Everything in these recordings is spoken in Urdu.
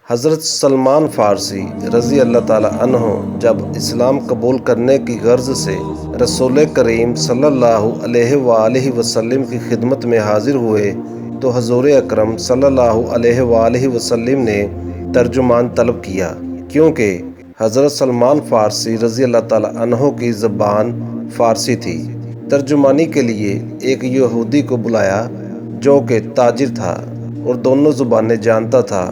حضرت سلمان فارسی رضی اللہ تعالیٰ عنہ جب اسلام قبول کرنے کی غرض سے رسول کریم صلی اللہ علیہ وآلہ وسلم کی خدمت میں حاضر ہوئے تو حضور اکرم صلی اللہ علیہ وآلہ وسلم نے ترجمان طلب کیا، کیونکہ حضرت سلمان فارسی رضی اللہ تعالیٰ عنہ کی زبان فارسی تھی۔ ترجمانی کے لیے ایک یہودی کو بلایا جو کہ تاجر تھا اور دونوں زبانیں جانتا تھا۔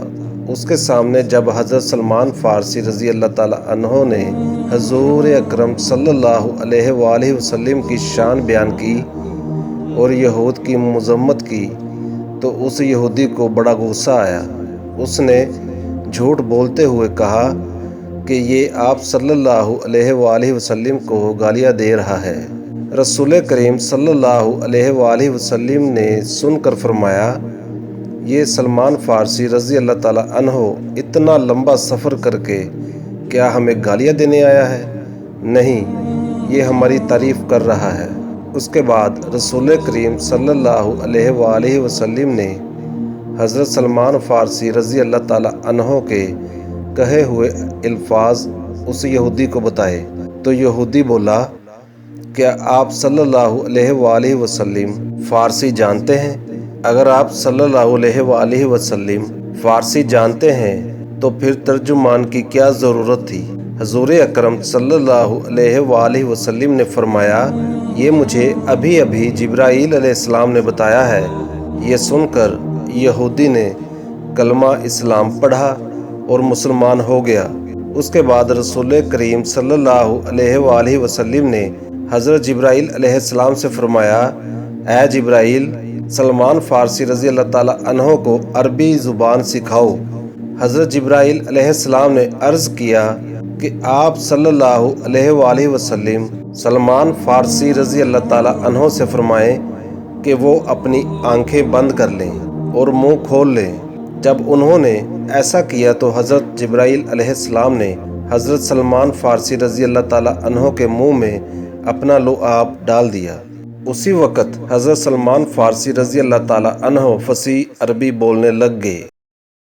اس کے سامنے جب حضرت سلمان فارسی رضی اللہ تعالیٰ عنہ نے حضور اکرم صلی اللہ علیہ وآلہ وسلم کی شان بیان کی اور یہود کی مذمت کی تو اس یہودی کو بڑا غصہ آیا۔ اس نے جھوٹ بولتے ہوئے کہا کہ یہ آپ صلی اللہ علیہ وآلہ وسلم کو گالیاں دے رہا ہے۔ رسول کریم صلی اللہ علیہ وآلہ وسلم نے سن کر فرمایا، یہ سلمان فارسی رضی اللہ تعالیٰ عنہ اتنا لمبا سفر کر کے کیا ہمیں گالیاں دینے آیا ہے؟ نہیں، یہ ہماری تعریف کر رہا ہے۔ اس کے بعد رسول کریم صلی اللہ علیہ وآلہ وسلم نے حضرت سلمان فارسی رضی اللہ تعالیٰ عنہ کے کہے ہوئے الفاظ اس یہودی کو بتائے تو یہودی بولا، کیا آپ صلی اللہ علیہ وآلہ وسلم فارسی جانتے ہیں؟ اگر آپ صلی اللہ علیہ وآلہ وسلم فارسی جانتے ہیں تو پھر ترجمان کی کیا ضرورت تھی؟ حضور اکرم صلی اللہ علیہ وآلہ وسلم نے فرمایا، یہ مجھے ابھی ابھی جبرائیل علیہ السلام نے بتایا ہے۔ یہ سن کر یہودی نے کلمہ اسلام پڑھا اور مسلمان ہو گیا۔ اس کے بعد رسول کریم صلی اللہ علیہ وآلہ وسلم نے حضرت جبرائیل علیہ السلام سے فرمایا، اے جبرائیل، سلمان فارسی رضی اللہ تعالیٰ عنہ کو عربی زبان سکھاؤ۔ حضرت جبرائیل علیہ السلام نے عرض کیا کہ آپ صلی اللہ علیہ وآلہ وسلم سلمان فارسی رضی اللہ تعالیٰ عنہ سے فرمائیں کہ وہ اپنی آنکھیں بند کر لیں اور منہ کھول لیں۔ جب انہوں نے ایسا کیا تو حضرت جبرائیل علیہ السلام نے حضرت سلمان فارسی رضی اللہ تعالیٰ عنہ کے منہ میں اپنا لعاب ڈال دیا۔ اسی وقت حضرت سلمان فارسی رضی اللہ تعالیٰ عنہ فصیح عربی بولنے لگ گئے۔